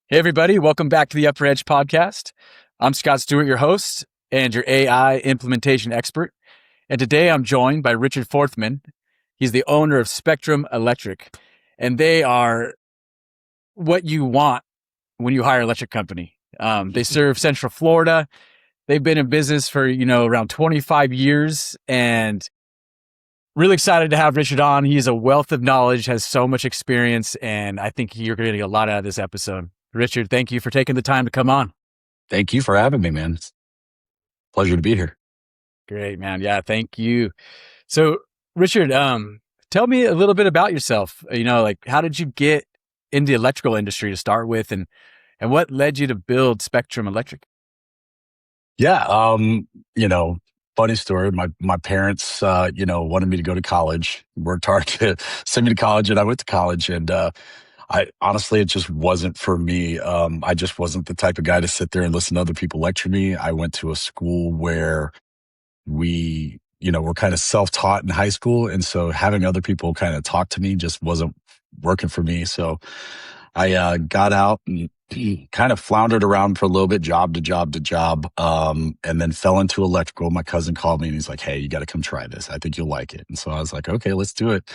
Hey, everybody. Welcome back to the Upper Edge podcast. I'm Scott Stewart, your host and your AI implementation expert. And today I'm joined by Richard Forthman. He's the owner of Spectrum Electric, and they are what you want when you hire an electric company. They serve Central Florida. They've been in business for, around 25 years, and really excited to have Richard on. He's a wealth of knowledge, has so much experience, and I think you're going to get a lot out of this episode. Richard, thank you for taking the time to come on. Thank you for having me, man. It's a pleasure to be here. Great, man. Yeah, thank you. So, Richard, tell me a little bit about yourself. How did you get in the electrical industry to start with, and what led you to build Spectrum Electric? Yeah, funny story. My parents, wanted me to go to college. Worked hard to send me to college, and I went to college. And I honestly, it just wasn't for me. I just wasn't the type of guy to sit there and listen to other people lecture me. I went to a school where we, were kind of self-taught in high school, and so having other people kind of talk to me just wasn't working for me. So I got out and kind of floundered around for a little bit, job to job to job, and then fell into electrical. My cousin called me and he's like, "Hey, you got to come try this. I think you'll like it." And so I was like, "Okay, let's do it."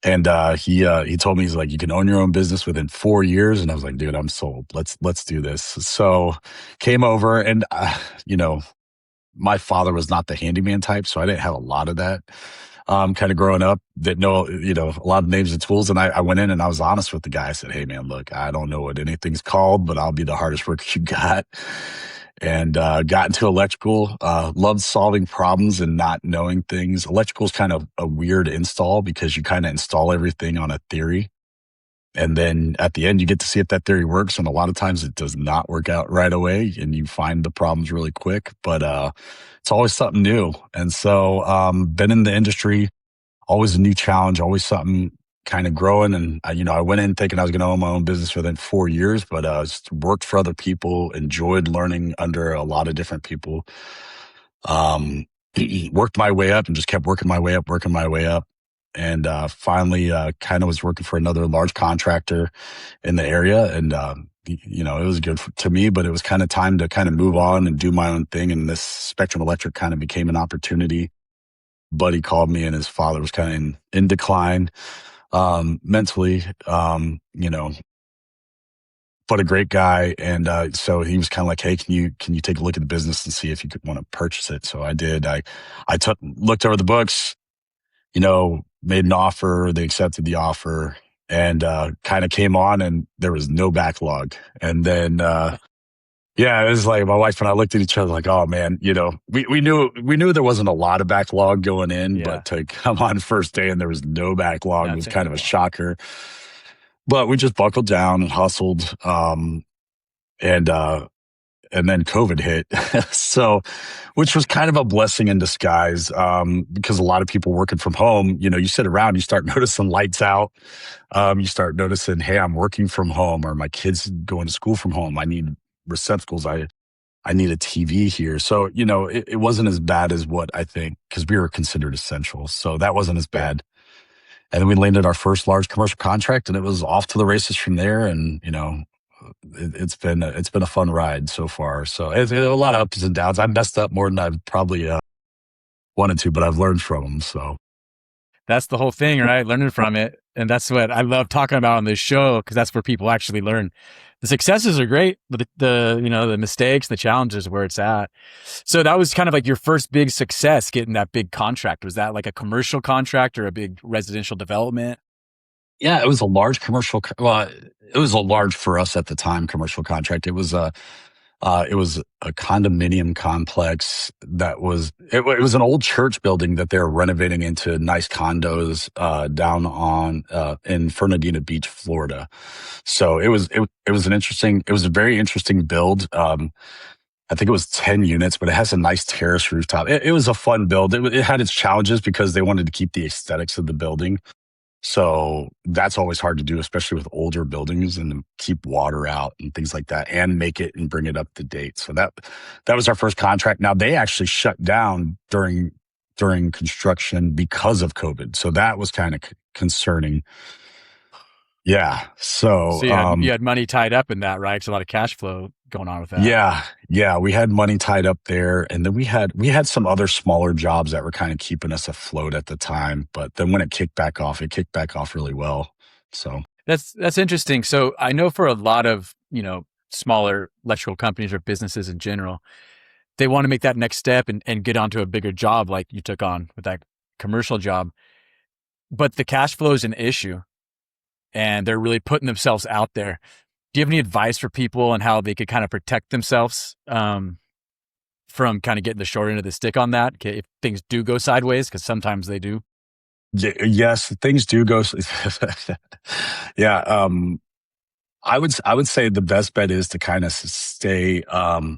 And he told me, he's like, "You can own your own business within 4 years." And I was like, "Dude, I'm sold. Let's do this." So came over, and my father was not the handyman type, so I didn't have a lot of that. Kind of growing up, didn't know, a lot of names and tools. And I went in and I was honest with the guy. I said, "Hey, man, look, I don't know what anything's called, but I'll be the hardest worker you got." And got into electrical, loved solving problems and not knowing things. Electrical is kind of a weird install because you kind of install everything on a theory. And then at the end, you get to see if that theory works. And a lot of times it does not work out right away and you find the problems really quick. But it's always something new. And so been in the industry, always a new challenge, always something kind of growing. And, I went in thinking I was going to own my own business within 4 years, but just worked for other people, enjoyed learning under a lot of different people. Worked my way up and just kept working my way up. And finally, kind of was working for another large contractor in the area. And, it was good to me, but it was kind of time to kind of move on and do my own thing. And this Spectrum Electric kind of became an opportunity. Buddy called me, and his father was kind of in decline mentally, but a great guy. And so he was kind of like, "Hey, can you take a look at the business and see if you could want to purchase it?" So I did. I looked over the books, made an offer. They accepted the offer, and kind of came on, and there was no backlog. And then, yeah, it was like my wife and I looked at each other like, "Oh man," we knew there wasn't a lot of backlog going in, Yeah, but to come on first day and there was no backlog that's was kind of a incredible. shocker. But we just buckled down and hustled, and and then COVID hit. So, which was kind of a blessing in disguise, because a lot of people working from home, you sit around, you start noticing lights out. You start noticing, "Hey, I'm working from home," or "My kids going to school from home. I need receptacles. I need a TV here." So, it wasn't as bad as what I think, because we were considered essential. So that wasn't as Yeah. bad. And then we landed our first large commercial contract, and it was off to the races from there. And, it's been a fun ride so far. So it's a lot of ups and downs. I messed up more than I've probably wanted to, but I've learned from them. So That's the whole thing, right? Learning from it. And that's what I love talking about on this show, because that's where people actually learn. The successes are great, but the mistakes, the challenges, where it's at. So that was kind of like your first big success, getting that big contract. Was that like a commercial contract or a big residential development? yeah, it was a large commercial. Well, it was a large for us at the time commercial contract. It was a condominium complex that it was an old church building that they were renovating into nice condos down on in Fernandina Beach, Florida. So it was a very interesting build. I think it was 10 units, but it has a nice terrace rooftop. It was a fun build. It had its challenges because they wanted to keep the aesthetics of the building. So that's always hard to do, especially with older buildings, and to keep water out and things like that and make it and bring it up to date. So that was our first contract. Now they actually shut down during construction because of COVID. So that was kind of concerning. Yeah. So, So you had money tied up in that, right? So a lot of cash flow going on with that. yeah, we had money tied up there, and then we had some other smaller jobs that were kind of keeping us afloat at the time. But then when it kicked back off really well. So That's interesting. So I know for a lot of, smaller electrical companies or businesses in general, they want to make that next step and get onto a bigger job like you took on with that commercial job. But the cash flow is an issue and they're really putting themselves out there. Do you have any advice for people on how they could kind of protect themselves from kind of getting the short end of the stick on that if things do go sideways? Because sometimes they do. yes, things do go. Yeah. I would say the best bet is to kind of just stay ahead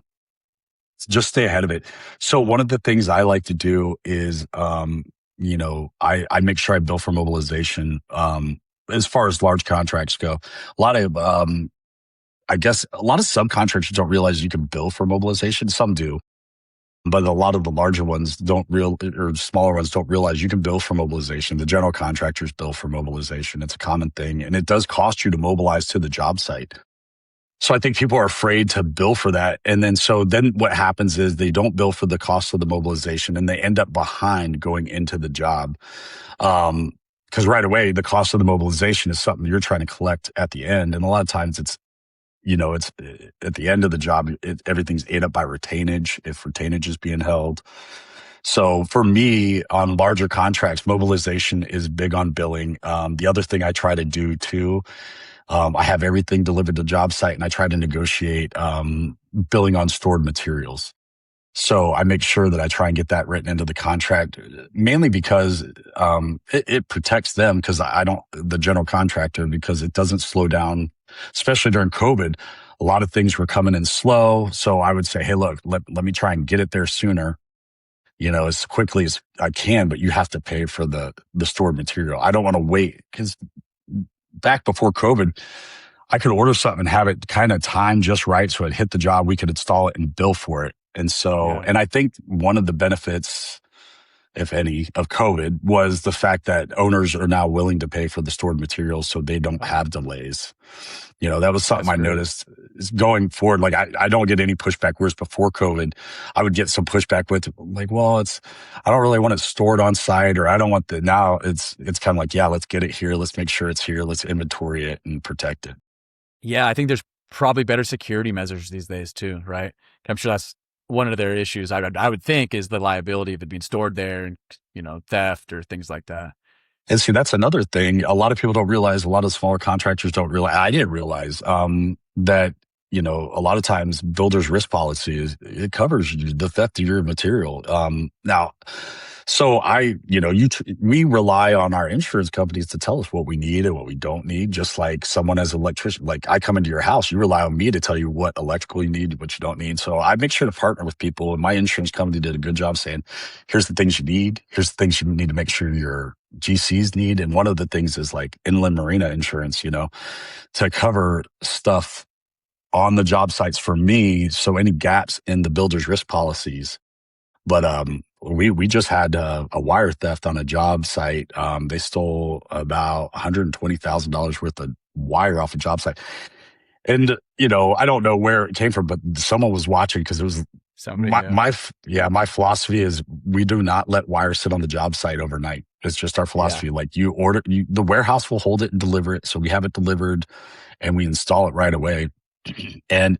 of it. So one of the things I like to do is, I make sure I bill for mobilization. As far as large contracts go, a lot of, I guess a lot of subcontractors don't realize you can bill for mobilization. Some do, but a lot of the larger ones or smaller ones don't realize you can bill for mobilization. The general contractors bill for mobilization. It's a common thing, and it does cost you to mobilize to the job site. So I think people are afraid to bill for that. And then what happens is they don't bill for the cost of the mobilization and they end up behind going into the job. Because right away, the cost of the mobilization is something you're trying to collect at the end. And a lot of times it's at the end of the job, everything's ate up by retainage if retainage is being held. So for me, on larger contracts, mobilization is big on billing. The other thing I try to do too, I have everything delivered to job site and I try to negotiate billing on stored materials. So I make sure that I try and get that written into the contract, mainly because it protects them because the general contractor, because it doesn't slow down, especially during COVID. A lot of things were coming in slow. So I would say, hey, look, let me try and get it there sooner, as quickly as I can, but you have to pay for the stored material. I don't want to wait because back before COVID, I could order something and have it kind of timed just right so it hit the job. We could install it and bill for it. Yeah, And I think one of the benefits, if any, of COVID was the fact that owners are now willing to pay for the stored materials so they don't have delays. That was something that's I great. noticed is going forward. Like I don't get any pushback. Whereas before COVID, I would get some pushback with like, well, I don't really want it stored on site or I don't want now it's kind of like, yeah, let's get it here. Let's make sure it's here. Let's inventory it and protect it. Yeah, I think there's probably better security measures these days too, right? I'm sure that's one of their issues. I would think is the liability of it being stored there and theft or things like that. And see, that's another thing. A lot of people don't realize, a lot of smaller contractors don't realize, I didn't realize, that, a lot of times builder's risk policy it covers the theft of your material. Now, so we rely on our insurance companies to tell us what we need and what we don't need, just like someone as an electrician. Like I come into your house, you rely on me to tell you what electrical you need, what you don't need. So I make sure to partner with people, and my insurance company did a good job saying, here's the things you need. Here's the things you need to make sure your GCs need. And one of the things is like inland marina insurance, to cover stuff on the job sites for me. So any gaps in the builder's risk policies. But we just had a wire theft on a job site. They stole about $120,000 worth of wire off a job site. And, I don't know where it came from, but someone was watching because it was Somebody, yeah, my philosophy is we do not let wire sit on the job site overnight. It's just our yeah, philosophy. Like the warehouse will hold it and deliver it. So we have it delivered and we install it right away. And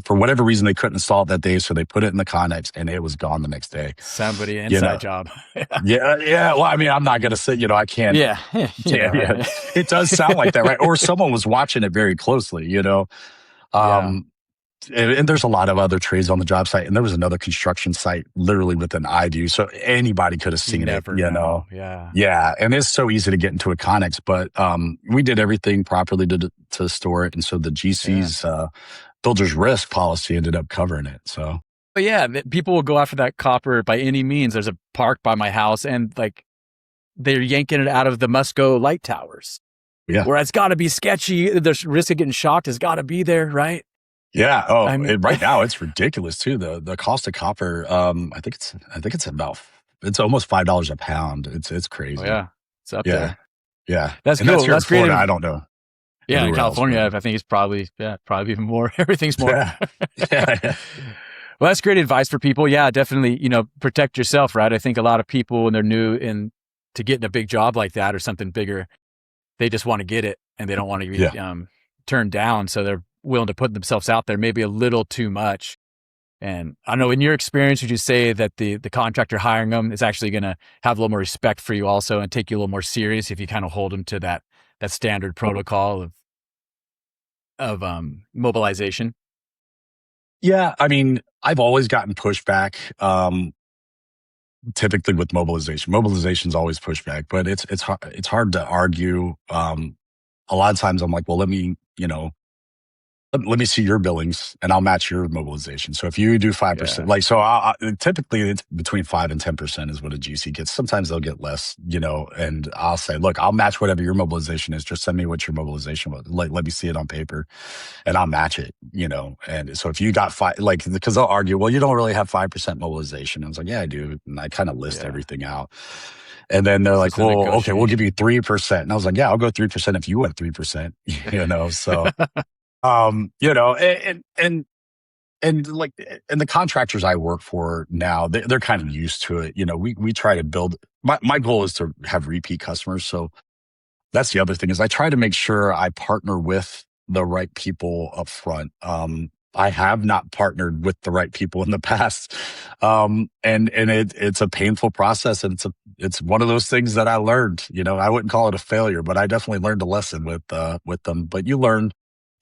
for whatever reason, they couldn't install it that day. So they put it in the Connex and it was gone the next day. somebody You inside know, job. Yeah, yeah. Well, I mean, I'm not going to say, I can't, yeah, yeah, yeah. right. It does sound like that, right? Or someone was watching it very closely. Yeah, Um, and there's a lot of other trades on the job site. And there was another construction site literally within eye view. So anybody could have you seen it, never know. Yeah, Yeah. And it's so easy to get into a Connex, but we did everything properly to store it. And so the yeah. GC's builder's risk policy ended up covering it. So, But yeah, people will go after that copper by any means. There's a park by my house, and like they're yanking it out of the Musco light towers. yeah. Where it's got to be sketchy. The risk of getting shocked has got to be there, right? Yeah. I mean, Right now it's ridiculous too. The cost of copper, I think it's almost $5 a pound. It's oh crazy. yeah, it's up Yeah. there. Yeah. That's And that's cool. here in That's Florida. I creative. don't know. Yeah, in everywhere else. California, But I think it's probably even more. Everything's more. yeah, yeah, Well, that's great advice for people. Yeah, definitely, protect yourself, right? I think a lot of people when they're new in to getting a big job like that or something bigger, they just want to get it and they don't want to yeah. be turned down. So they're willing to put themselves out there maybe a little too much. And I know in your experience, would you say that the contractor hiring them is actually going to have a little more respect for you also and take you a little more serious if you kind of hold them to that standard protocol of mobilization? Yeah, I mean, I've always gotten pushback. Typically with mobilization, mobilization's always pushback, but it's hard to argue. A lot of times, I'm like, well, let me see your billings and I'll match your mobilization. So if you do 5%, Yeah, like, typically it's between 5 and 10% is what a GC gets. Sometimes they'll get less, and I'll say, look, I'll match whatever your mobilization is. Just send me what your mobilization was. Let me see it on paper and I'll match it. And so if you got five, like, because they'll argue, well, you don't really have 5% mobilization. I was like, yeah, I do. And I kind of list yeah. everything out. And then they're So like, it's a well, okay, we'll give negotiation. you 3%. And I was like, yeah, I'll go 3% if you want 3%, so. Like, and the contractors I work for now, they're kind of used to it. We try to build. My goal is to have repeat customers. So that's the other thing is I try to make sure I partner with the right people up front. I have not partnered with the right people in the past, and it's a painful process, and it's one of those things that I learned. I wouldn't call it a failure, but I definitely learned a lesson with them. But you learn.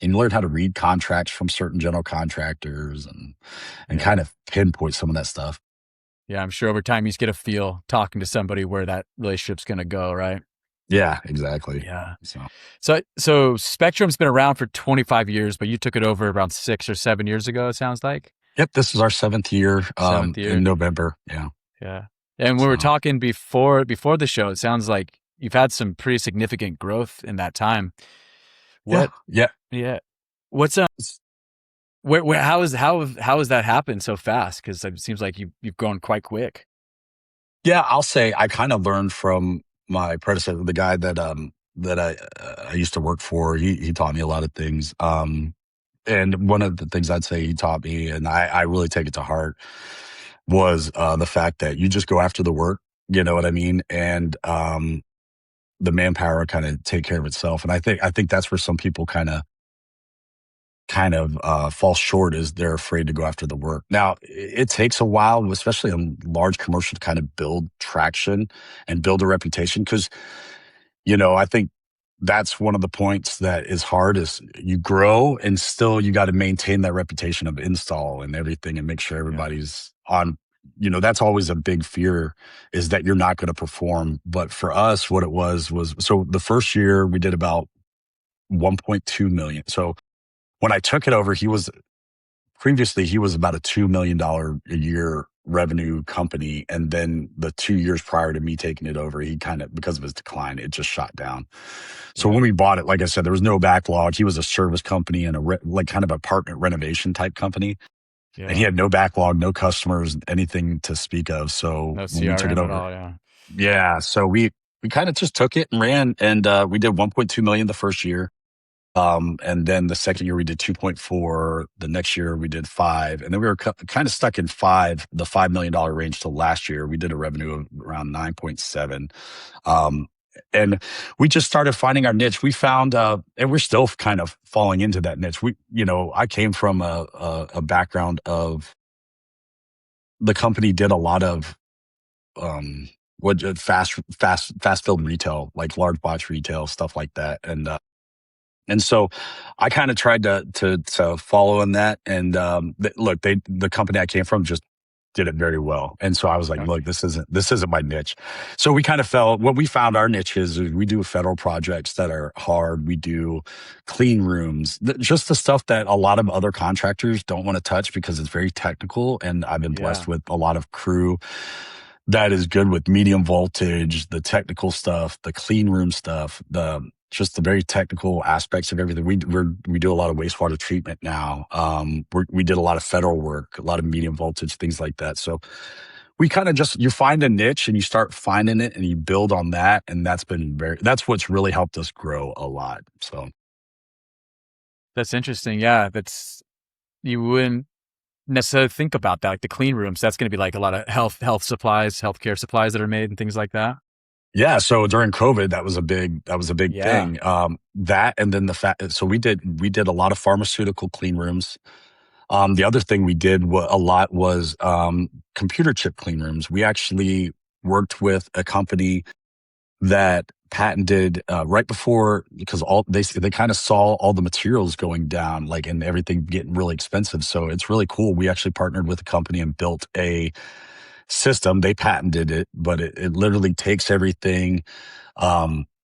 And you learn how to read contracts from certain general contractors and Yeah. kind of pinpoint some of that stuff. Yeah, I'm sure over time you just get a feel talking to somebody where that relationship's going to go, right? Yeah, exactly. Yeah. So, So Spectrum's been around for 25 years, but you took it over around 6 or 7 years ago, it sounds like. yep, this is our seventh year Seventh in year. November. Yeah. Yeah. And we were So, talking before the show, it sounds like you've had some pretty significant growth in that time. yeah, What yeah. yeah. What's where how has that happened so fast? Because it seems like you've grown quite quick. Yeah, I'll say I kind of learned from my predecessor, the guy that I used to work for. He taught me a lot of things. And one of the things I'd say he taught me, and I really take it to heart, was the fact that you just go after the work. You know what I mean? And the manpower kind of take care of itself. And I think that's where some people kind of fall short is they're afraid to go after the work. Now, it takes a while, especially in large commercial, to kind of build traction and build a reputation. Because I think that's one of the points that is hard is you grow and still you got to maintain that reputation of install and everything and make sure Yeah. everybody's on. That's always a big fear is that you're not going to perform. But for us, what it was so the first year we did about 1.2 million. So when I took it over, previously he was about a $2 million a year revenue company. And then the 2 years prior to me taking it over, he kind of, because of his decline, it just shot down. So Yeah. when we bought it, like I said, there was no backlog. He was a service company and like kind of apartment renovation type company. And he Yeah. had no backlog, no customers, anything to speak of. So No when we took it CRM at over, all, yeah. yeah. So we kind of just took it and ran, and we did 1.2 million the first year. And then the second year we did 2.4. The next year we did 5. And then we were kind of stuck in the $5 million range till last year. We did a revenue of around 9.7. Um, and we just started finding our niche. We found, and we're still kind of falling into that niche. I came from a background of the company did a lot of, what fast filled retail, like large box retail, stuff like that. And so I kind of tried to follow in that. And look, the company I came from just did it very well. And so I was like, look, Okay. this isn't my niche. So we kind of what we found our niche is we do federal projects that are hard. We do clean rooms, just the stuff that a lot of other contractors don't want to touch because it's very technical. And I've been blessed Yeah. with a lot of crew that is good with medium voltage, the technical stuff, the clean room stuff, just the very technical aspects of everything. We do a lot of wastewater treatment now. We did a lot of federal work, a lot of medium voltage, things like that. So we kind of you find a niche and you start finding it and you build on that. And that's what's really helped us grow a lot. So That's interesting. Yeah, that's you wouldn't necessarily think about that. Like the clean rooms, that's going to be like a lot of health supplies, healthcare supplies that are made and things like that. Yeah, so during COVID, that was a big Yeah, thing. That and then the fact, so we did a lot of pharmaceutical clean rooms. The other thing we did a lot was computer chip clean rooms. We actually worked with a company that patented right before, because all they kind of saw all the materials going down, like, and everything getting really expensive. So it's really cool. We actually partnered with a company and built a system. They patented it, but it literally takes everything.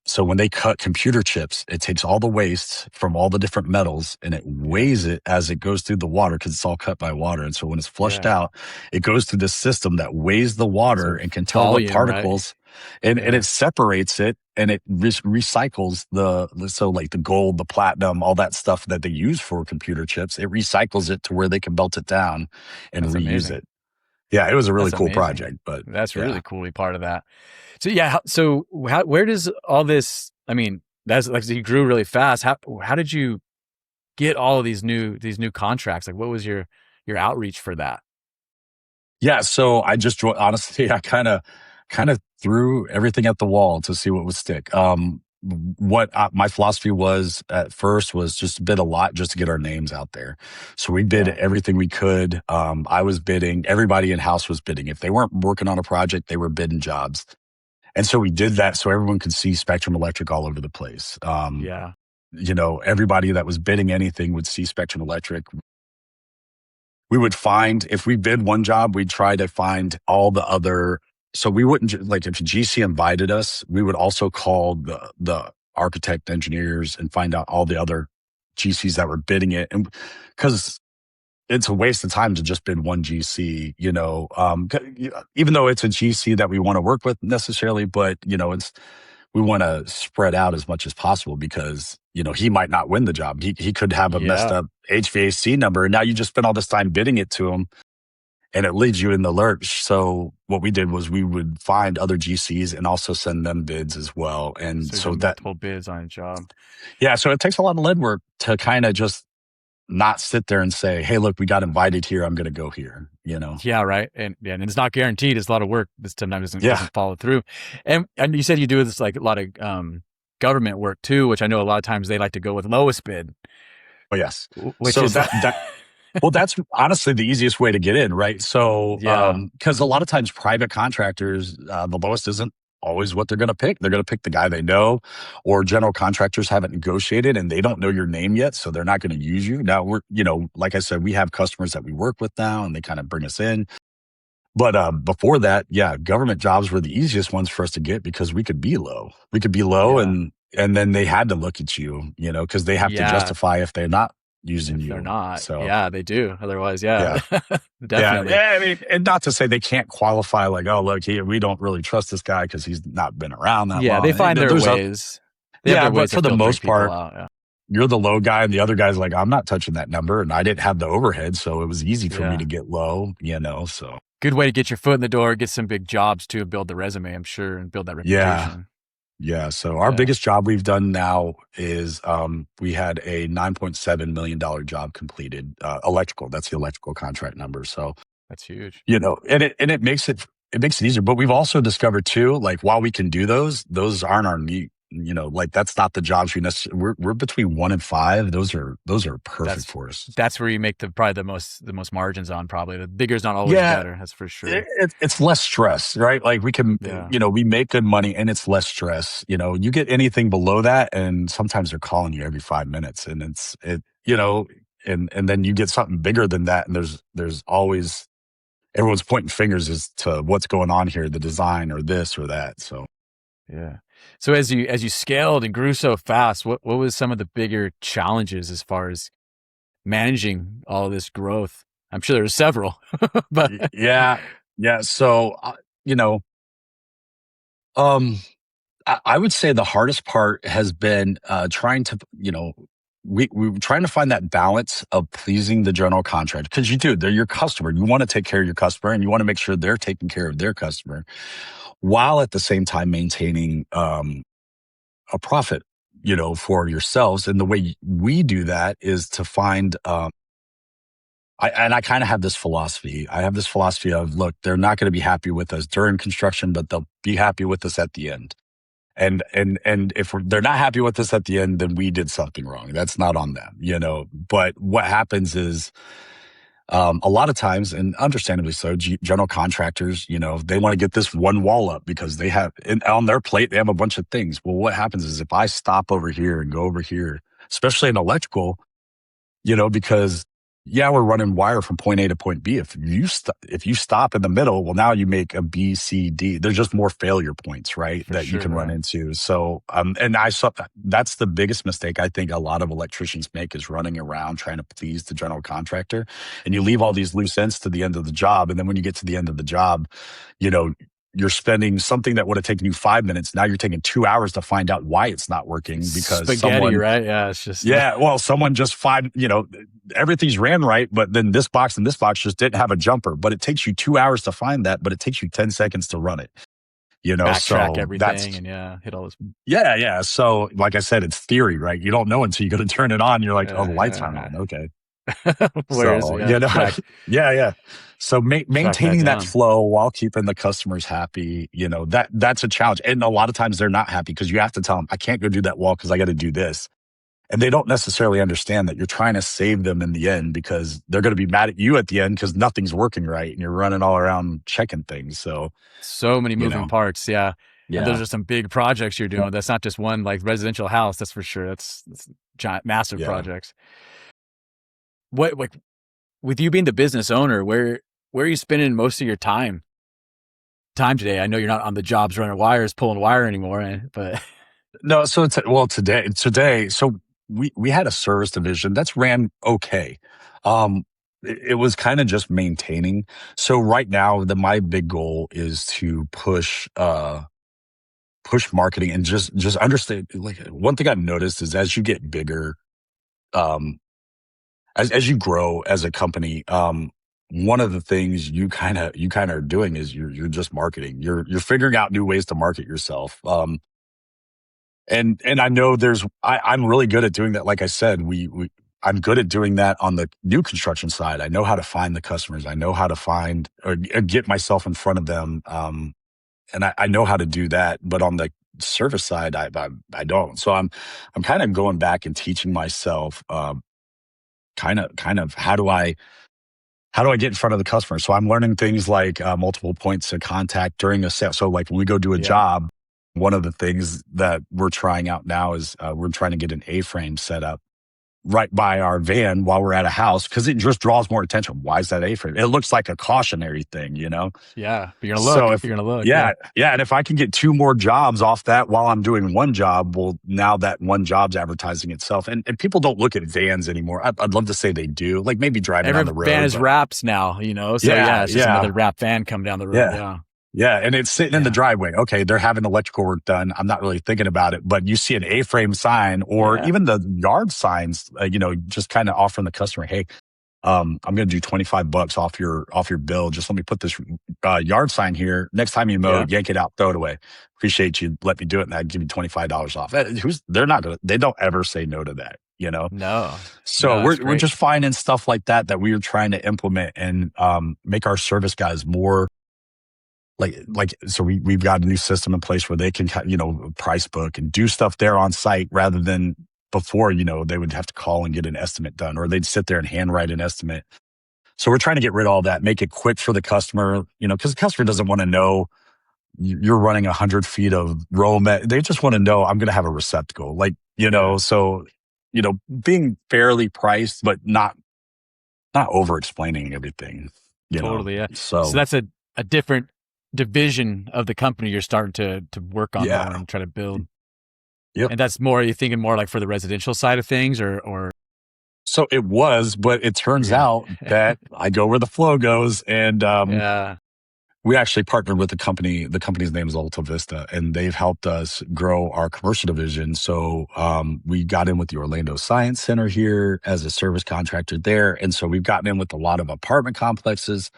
So when they cut computer chips, it takes all the waste from all the different metals and it yeah, weighs it as it goes through the water, because it's all cut by water. And so when it's flushed yeah. out, it goes through this system that weighs the water So and can tell what volume, right? particles, and Yeah, it separates it, and it recycles so like the gold, the platinum, all that stuff that they use for computer chips. It recycles it to where they can melt it down and that's reuse amazing. it. Yeah, it was a really That's cool amazing. project, but That's yeah. really cool to be part of that. So yeah, where does all this? I mean, that's like you grew really fast. How did you get all of these new contracts? Like, what was your outreach for that? Yeah, so I just honestly, I kind of threw everything at the wall to see what would stick. What my philosophy was at first was just bid a lot just to get our names out there. So we bid Yeah, everything we could. I was bidding. Everybody in house was bidding. If they weren't working on a project, they were bidding jobs. And so we did that so everyone could see Spectrum Electric all over the place. yeah, Everybody that was bidding anything would see Spectrum Electric. We would find, if we bid one job, we'd try to find all the other. So we wouldn't like, if GC invited us, we would also call the architect engineers and find out all the other GCs that were bidding it. And because it's a waste of time to just bid one GC, even though it's a GC that we want to work with necessarily, but we want to spread out as much as possible, because he might not win the job. He could have a messed yeah. up HVAC number, and now you just spent all this time bidding it to him, and it leaves you in the lurch. So what we did was we would find other GCs and also send them bids as well. And So you got so that, multiple bids on a job. yeah, so it takes a lot of lead work to kind of just not sit there and say, hey, look, we got invited here, I'm going to go here. Yeah, right. And yeah, and it's not guaranteed. It's a lot of work. This sometimes doesn't Yeah. doesn't follow through. And you said you do this like a lot of government work too, which I know a lot of times they like to go with lowest bid, Oh, yes. which So is well, that's honestly the easiest way to get in, right? So, yeah, because a lot of times private contractors, the lowest isn't always what they're going to pick. They're going to pick the guy they know, or general contractors haven't negotiated and they don't know your name yet, so they're not going to use you. Now like I said, we have customers that we work with now, and they kind of bring us in. But before that, yeah, government jobs were the easiest ones for us to get because we could be low. We could be low, yeah, and then they had to look at you, because they have to yeah. justify if they're not using If they're you. not, So yeah, they do. Otherwise, yeah, yeah. Yeah, definitely. yeah. I mean, and not to say they can't qualify, like, oh, look, we don't really trust this guy because he's not been around that Yeah, they long. find their There's a ways. They have Yeah, their but ways for of the filtering most people part, out. Yeah, you're the low guy, and the other guy's like, I'm not touching that number, and I didn't have the overhead, so it was easy for me yeah. to get low. So Good way to get your foot in the door, get some big jobs too, build the resume, I'm sure, and build that yeah, reputation. yeah. So our Yeah, biggest job we've done now is we had a $9.7 million job completed, electrical. That's the electrical contract number. So that's huge. and it makes it easier. But we've also discovered too, like, while we can do those aren't our meat. Like, that's not the jobs we necessarily. We're between 1 and 5. Those are perfect That's for us. that's where you make probably the most margins on. Probably the bigger is not always Yeah, better. That's for sure. it's less stress, right? Like, we can, Yeah, we make good money and it's less stress. You get anything below that, and sometimes they're calling you every 5 minutes, and and then you get something bigger than that, and there's always everyone's pointing fingers as to what's going on here, the design or this or that. So yeah. So as you scaled and grew so fast, what was some of the bigger challenges as far as managing all of this growth? I'm sure there were several, but yeah, yeah. So you know, um, I would say the hardest part has been trying to, we were trying to find that balance of pleasing the general contractor, because they're your customer. You want to take care of your customer, and you want to make sure they're taking care of their customer, while at the same time maintaining a profit. for yourselves. And the way we do that is to find, I kind of have this philosophy. I have this philosophy of, look, they're not going to be happy with us during construction, but they'll be happy with us at the end. And if they're not happy with us at the end, then we did something wrong. That's not on them. But what happens is, a lot of times, and understandably so, general contractors, they want to get this one wall up because they have on their plate, they have a bunch of things. Well, what happens is if I stop over here and go over here, especially in electrical, because yeah, we're running wire from point A to point B. If you stop in the middle, well, now you make a B, C, D. There's just more failure points, right? For That you can sure. run Yeah. into. So, and I saw that's the biggest mistake I think a lot of electricians make is running around trying to please the general contractor, and you leave all these loose ends to the end of the job. And then when you get to the end of the job, you know, you're spending something that would have taken you 5 minutes. Now you're taking 2 hours to find out why it's not working because Spaghetti, someone right? Yeah, it's just yeah, well, someone just everything's ran right, but then this box and this box just didn't have a jumper. But it takes you 2 hours to find that, but it takes you 10 seconds to run it. backtrack So everything that's and hit all this. yeah, yeah. So like I said, it's theory, right? You don't know until you go to turn it on. You're like, oh, the lights aren't on. Yeah, Okay. yeah. Where is it? So, Yeah, yeah, yeah. So track that maintaining that down. flow while keeping the customers happy, that's a challenge. And a lot of times they're not happy because you have to tell them, I can't go do that wall because I got to do this. And they don't necessarily understand that you're trying to save them in the end because they're going to be mad at you at the end because nothing's working right and you're running all around checking things. So, So many you moving know, parts. Yeah. And those yeah, are some big projects you're doing. That's not just one like residential house. That's for sure. That's giant, massive yeah. projects. What like with you being the business owner, where are you spending most of your time today? I know you're not on the jobs running wires, pulling wire anymore, but No, so today, so we had a service division that's ran okay. It was kind of just maintaining. So right now, my big goal is to push marketing and just understand. Like one thing I've noticed is as you get bigger, um, as you grow as a company, one of the things you kind of are doing is you're just marketing. You're figuring out new ways to market yourself. And I know I'm really good at doing that. Like I said, I'm good at doing that on the new construction side. I know how to find the customers. I know how to find or get myself in front of them. And I know how to do that. But on the service side, I don't. So I'm kind of going back and teaching myself, kind of how do I get in front of the customer? So I'm learning things like multiple points of contact during a sale. So like when we go do a yeah, job, one of the things that we're trying out now is we're trying to get an A-frame set up right by our van while we're at a house because it just draws more attention. Why is that A-frame? It looks like a cautionary thing. yeah. But So if you're gonna look, yeah. yeah, yeah, and if I can get two more jobs off that while I'm doing one job, well, now that one job's advertising itself, and people don't look at vans anymore. I'd love to say they do, like maybe driving Every down the van road, is but wraps now, So yeah, yeah, it's just yeah, another wrap van coming down the road. yeah. Yeah, Yeah, and it's sitting in the yeah, driveway. Okay, they're having electrical work done. I'm not really thinking about it, but you see an A-frame sign or yeah, even the yard signs, just kind of offering the customer, hey, I'm going to do $25 off your bill. Just let me put this yard sign here. Next time you mow, yeah. yank it out, throw it away. Appreciate you. Let me do it, and I'd give you $25 off. They're not gonna. They don't ever say no to that. No, So no, that's we're great. just finding stuff like that we are trying to implement and make our service guys more so we've got a new system in place where they can price book and do stuff there on site rather than before they would have to call and get an estimate done or they'd sit there and handwrite an estimate. So we're trying to get rid of all that, make it quick for the customer, because the customer doesn't want to know you're running 100 feet of row. They just want to know I'm going to have a receptacle, Yeah, so being fairly priced but not over explaining everything. totally. Yeah. So So that's a different division of the company you're starting to work on more yeah, and try to build. yep. And that's more, are you thinking more like for the residential side of things or So it was, but it turns yeah. out that I go where the flow goes. And Yeah. we actually partnered with the company. The company's name is Alta Vista, and they've helped us grow our commercial division. So we got in with the Orlando Science Center here as a service contractor there. And so we've gotten in with a lot of apartment complexes.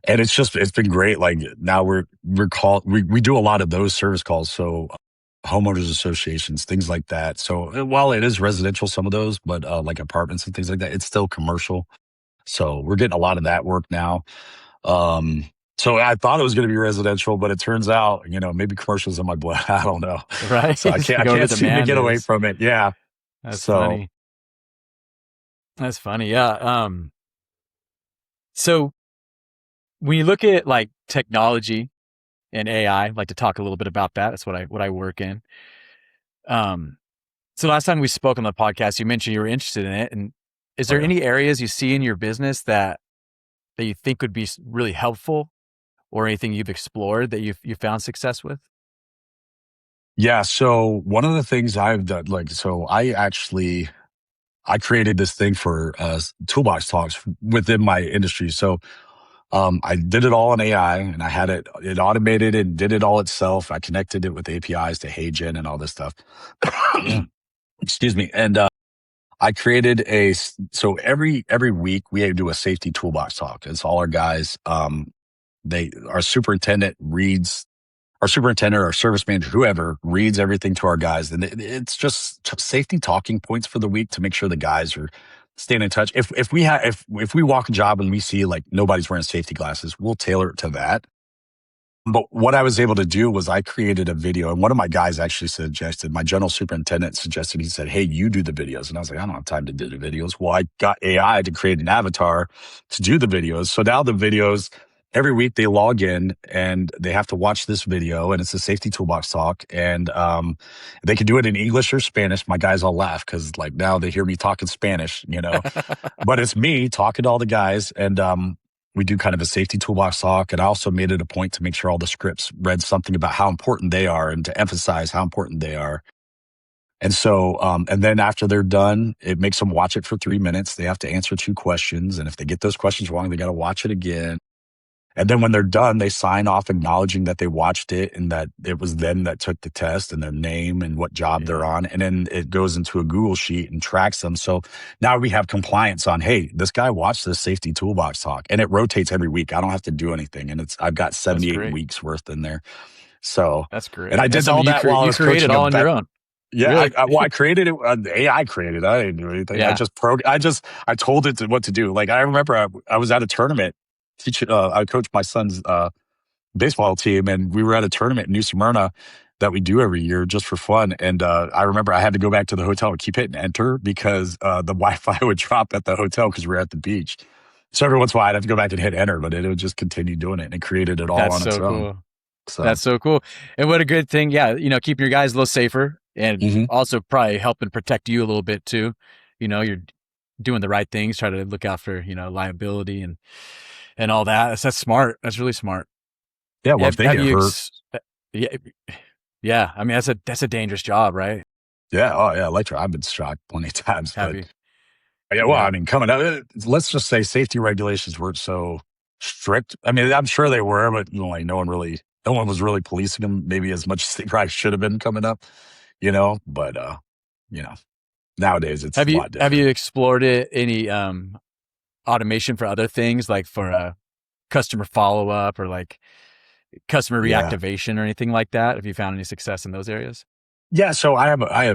And it's been great. Like now we do a lot of those service calls. So homeowners associations, things like that. So while it is residential, some of those, but like apartments and things like that, it's still commercial. So we're getting a lot of that work now. Um, so I thought it was going to be residential, but it turns out, maybe commercial's in my blood. I don't know. Right? So I Just can't, I go where the can't seem to demand get away is. from it. Yeah. That's So funny. That's funny. Yeah. So when you look at like technology and AI, I'd like to talk a little bit about that. That's what I work in. Um, so last time we spoke on the podcast, you mentioned you were interested in it. And is oh there yeah. any areas you see in your business that you think would be really helpful, or anything you've explored that you found success with? Yeah. So one of the things I've done, I created this thing for toolbox talks within my industry. So I did it all in AI and I had it automated and did it all itself. I connected it with APIs to HeyGen and all this stuff. Yeah. Excuse me. And I created so every week we do a safety toolbox talk. It's all our guys. Our superintendent reads, our superintendent, our service manager, whoever reads everything to our guys. And it's just safety talking points for the week to make sure the guys are staying in touch. If we walk a job and we see like nobody's wearing safety glasses, we'll tailor it to that. But what I was able to do was I created a video, and one of my guys actually suggested, my general superintendent suggested, he said, "Hey, you do the videos." And I was like, "I don't have time to do the videos." Well, I got AI to create an avatar to do the videos. So now the videos, every week they log in and they have to watch this video, and it's a safety toolbox talk. And they can do it in English or Spanish. My guys all laugh because like now they hear me talking Spanish. But it's me talking to all the guys. And we do kind of a safety toolbox talk. And I also made it a point to make sure all the scripts read something about how important they are and to emphasize how important they are. And so, and then after they're done, it makes them watch it for 3 minutes. They have to answer 2 questions. And if they get those questions wrong, they got to watch it again. And then when they're done, they sign off acknowledging that they watched it and that it was them that took the test and their name and what job they're Yeah. on. And then it goes into a Google sheet and tracks them. So now we have compliance on, hey, this guy watched this safety toolbox talk, and it rotates every week. I don't have to do anything. And I've got That's 78 great. weeks worth in there. So, That's and I great. That's did all something that while I you was created coaching a all on vet. your own. Yeah, Really? I created it. The AI created it. I didn't do anything. Yeah. I told it what to do. Like I remember I was at a tournament. I coached my son's baseball team, and we were at a tournament in New Smyrna that we do every year just for fun. And I remember I had to go back to the hotel and keep hitting enter because the Wi-Fi would drop at the hotel because we were at the beach. So every once in a while, I'd have to go back and hit enter, but it would just continue doing it, and it created it all That's on its so own. cool. So, That's so cool. And what a good thing. Yeah. Keep your guys a little safer, and mhm. also probably helping protect you a little bit too. You're doing the right things, try to look out for, liability and all that. That's smart. That's really smart. Yeah. Well, if they Have get you, hurt, yeah, yeah. I mean, that's a dangerous job, right? yeah. Oh, yeah. Electro. I've been shocked plenty of times, Have but you? yeah. Well, I Yeah. mean, coming up, let's just say safety regulations weren't so strict. I mean, I'm sure they were, but like no one was really policing them maybe as much as they probably should have been coming up. But you know, nowadays it's a lot Have you different. explored any automation for other things, like for customer follow up, or like customer Yeah. reactivation or anything like that? Have you found any success in those areas? Yeah, so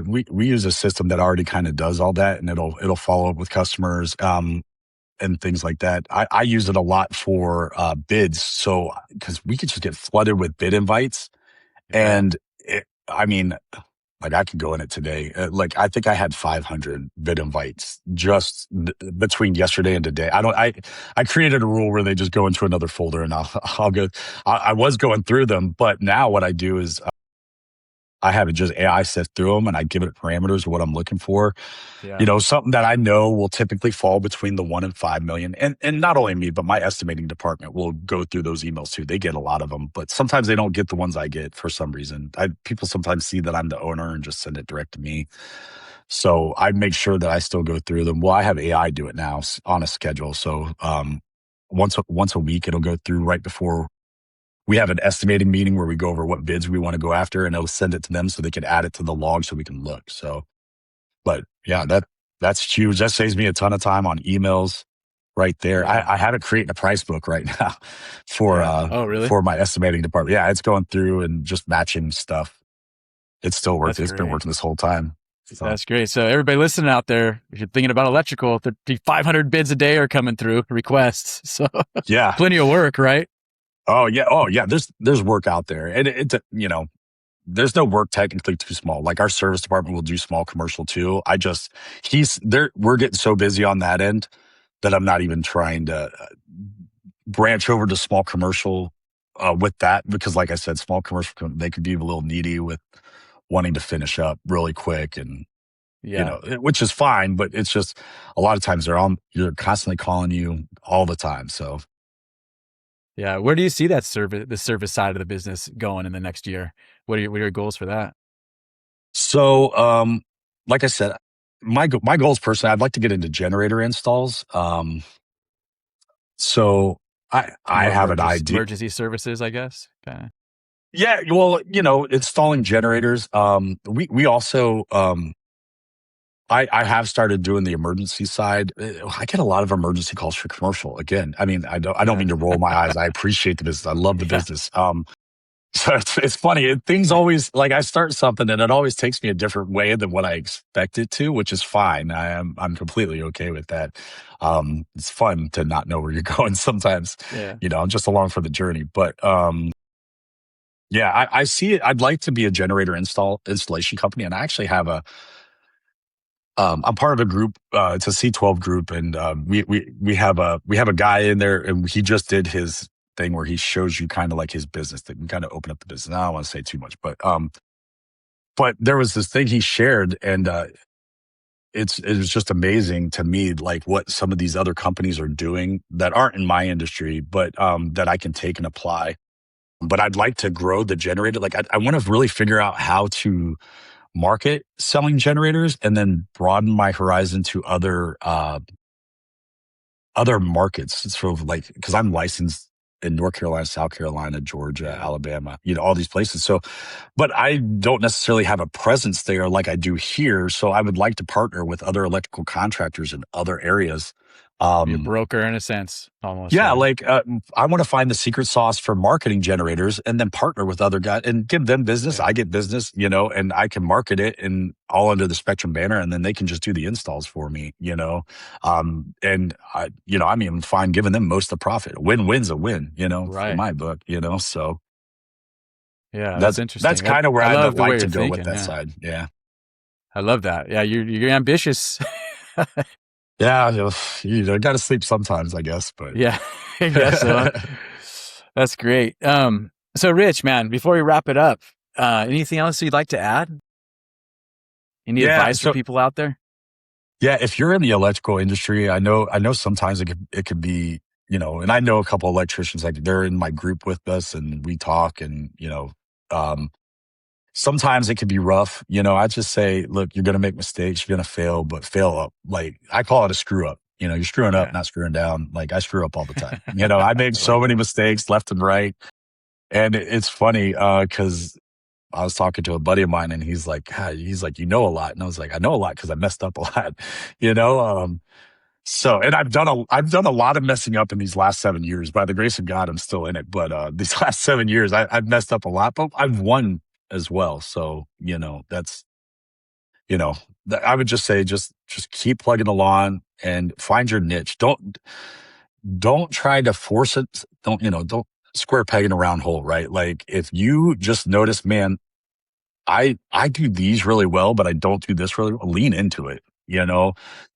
we use a system that already kind of does all that, and it'll follow up with customers and things like that. I use it a lot for bids, so because we could just get flooded with bid invites, Yeah. and I mean, like I could go in it today. Like I think I had 500 bid invites just between yesterday and today. I created a rule where they just go into another folder, and I'll go. I was going through them, but now what I do is I have it just AI sift through them, and I give it parameters of what I'm looking for. Yeah. Something that I know will typically fall between the 1 and 5 million. And not only me, but my estimating department will go through those emails too. They get a lot of them, but sometimes they don't get the ones I get for some reason. People sometimes see that I'm the owner and just send it direct to me. So I make sure that I still go through them. Well, I have AI do it now on a schedule. So once a week, it'll go through right before we have an estimating meeting where we go over what bids we want to go after, and it'll send it to them so they can add it to the log so we can look. So, but yeah, that's huge. That saves me a ton of time on emails right there. Yeah. I have it creating a price book right now Yeah. Oh, really? for my estimating department. Yeah, it's going through and just matching stuff. it's still That's working. It's been great. working this whole time. So That's great. So everybody listening out there, if you're thinking about electrical, 500 bids a day are coming through, requests. So yeah. plenty of work, right? Oh yeah. Oh yeah. There's work out there, and there's no work technically too small. Like our service department will do small commercial too. He's there. We're getting so busy on that end that I'm not even trying to branch over to small commercial with that, because like I said, small commercial, they could be a little needy with wanting to finish up really quick, and Yeah. which is fine, but it's just a lot of times you're constantly calling you all the time. So Yeah. Where do you see the service side of the business going in the next year? What are your goals for that? So, like I said, my goals personally, I'd like to get into generator installs. So I More have an idea. emergency services, I guess. Kind of. Yeah, well, installing generators. We also I have started doing the emergency side. I get a lot of emergency calls for commercial. Again, I mean, I don't Yeah. mean to roll my eyes. I appreciate the business. I love the Yeah. business. So it's funny. Things always, like, I start something and it always takes me a different way than what I expect it to, which is fine. I'm completely okay with that. It's fun to not know where you're going sometimes. Yeah. I'm just along for the journey. But yeah, I see it. I'd like to be a generator installation company, and I actually have I'm part of a group. It's a C12 group, and we have a guy in there, and he just did his thing where he shows you kind of like his business. That can kind of open up the business. I don't want to say too much, but there was this thing he shared, and it was just amazing to me, like what some of these other companies are doing that aren't in my industry, but that I can take and apply. But I'd like to grow the generator. Like I want to really figure out how to market selling generators, and then broaden my horizon to other markets. It's sort of like, because I'm licensed in North Carolina, South Carolina, Georgia, Yeah. Alabama, all these places. So, but I don't necessarily have a presence there like I do here. So I would like to partner with other electrical contractors in other areas. Be a Um, broker in a sense, almost, yeah, right? like I want to find the secret sauce for marketing generators, and then partner with other guys and give them business. Yeah. I get business, and I can market it and all under the Spectrum banner, and then they can just do the installs for me. And I'm even fine giving them most of the profit. A win-win's a win, in Right. my book. So Yeah. That's that's interesting. kind of where I I'd love the way like you're to go with thinking. that Yeah. side. Yeah. I love that. Yeah. You're ambitious. Yeah, got to sleep sometimes, I guess, but Yeah. I guess so. That's great. So Rich, man, before we wrap it up, anything else you'd like to add? Any yeah. advice for So people out there? yeah, if you're in the electrical industry, I know sometimes it could be, and I know a couple electricians, like they're in my group with us and we talk, and um sometimes it could be rough. I just say, look, you're going to make mistakes, you're going to fail, but fail up. Like I call it a screw up. You're screwing up, Yeah. not screwing down. Like I screw up all the time. I make I so like many that. mistakes left and right. And it's funny, cuz I was talking to a buddy of mine, and he's like, "God," he's like, "You know a lot." And I was like, "I know a lot because I messed up a lot." You know, so, and I've done a lot of messing up in these last 7 years. By the grace of God, I'm still in it. But these last 7 years, I've messed up a lot, but I've won as well. So you know, I would just say, just keep plugging along and find your niche. Don't try to force it. Don't square peg in a round hole. Right? Like if you just notice, man, I do these really well, but I don't do this really well. Lean into it.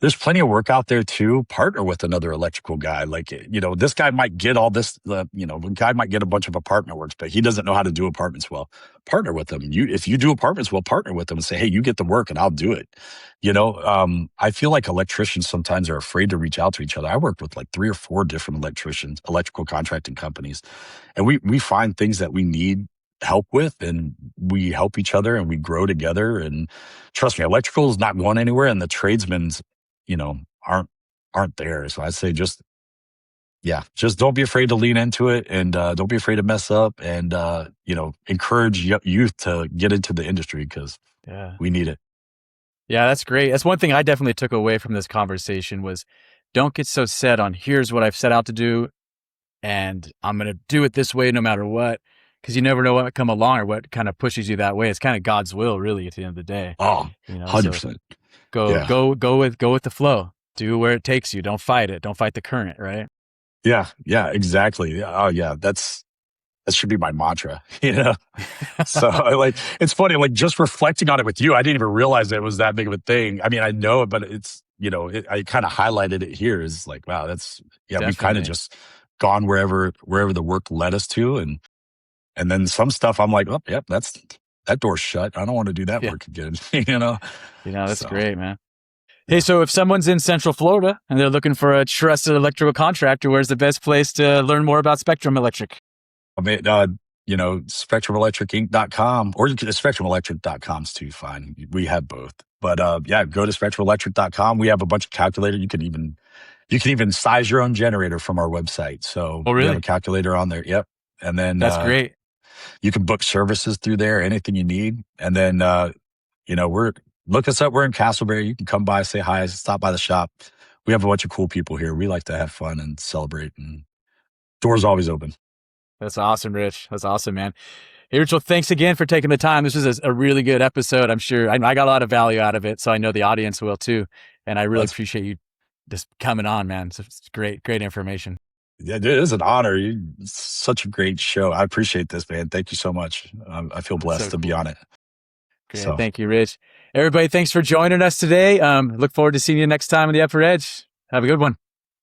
There's plenty of work out there too. Partner with another electrical guy. Like, this guy might get all this, the guy might get a bunch of apartment works, but he doesn't know how to do apartments well. Partner with him. If you do apartments well, partner with them and say, hey, you get the work and I'll do it. I feel like electricians sometimes are afraid to reach out to each other. I work with like 3 or 4 different electrical contracting companies, and we find things that we need help with, and we help each other and we grow together. And trust me, electrical is not going anywhere, and the tradesmen's you know aren't there. So I'd say, just don't be afraid to lean into it, and don't be afraid to mess up, and encourage youth to get into the industry, because Yeah. we need it. Yeah, that's great. That's one thing I definitely took away from this conversation was don't get so set on here's what I've set out to do and I'm going to do it this way no matter what. because you never know what might come along or what kind of pushes you that way. It's kind of God's will, really, at the end of the day. Oh, So 100%. go Yeah. go with the flow. Do where it takes you. Don't fight it. Don't fight the current, right? Yeah. Yeah. Exactly. Oh, yeah. That should be my mantra, you know? So it's funny, like just reflecting on it with you, I didn't even realize it was that big of a thing. I mean, I know it, but it's, I kind of highlighted it here is like, wow, yeah, we've kind of Definitely. just gone wherever the work led us to. And then some stuff I'm like, oh, yep, that door's shut. I don't want to do that Yeah. work again, you know? That's So, great, man. Hey, yeah. so if someone's in Central Florida and they're looking for a trusted electrical contractor, where's the best place to learn more about Spectrum Electric? I mean, spectrumelectricinc.com or spectrumelectric.com's too fine. We have both. But yeah, go to spectrumelectric.com. We have a bunch of calculators. You can even size your own generator from our website. So Oh, we have a really? calculator on there. Yep. And then That's great. you can book services through there, anything you need. And then we're look us up. We're in Castleberry. You can come by, say hi, stop by the shop. We have a bunch of cool people here. We like to have fun and celebrate, and doors always open. That's awesome, Rich. That's awesome, man. Hey, Rich, well, thanks again for taking the time. This was a really good episode. I'm sure I got a lot of value out of it, so I know the audience will too. And I really That's appreciate you just coming on, man. It's great information. Yeah, it is an honor. It's such a great show. I appreciate this, man. Thank you so much. I feel That's blessed so to be cool. on it. Great. So, Thank you, Rich. Everybody, thanks for joining us today. Look forward to seeing you next time on the Upper Edge. Have a good one.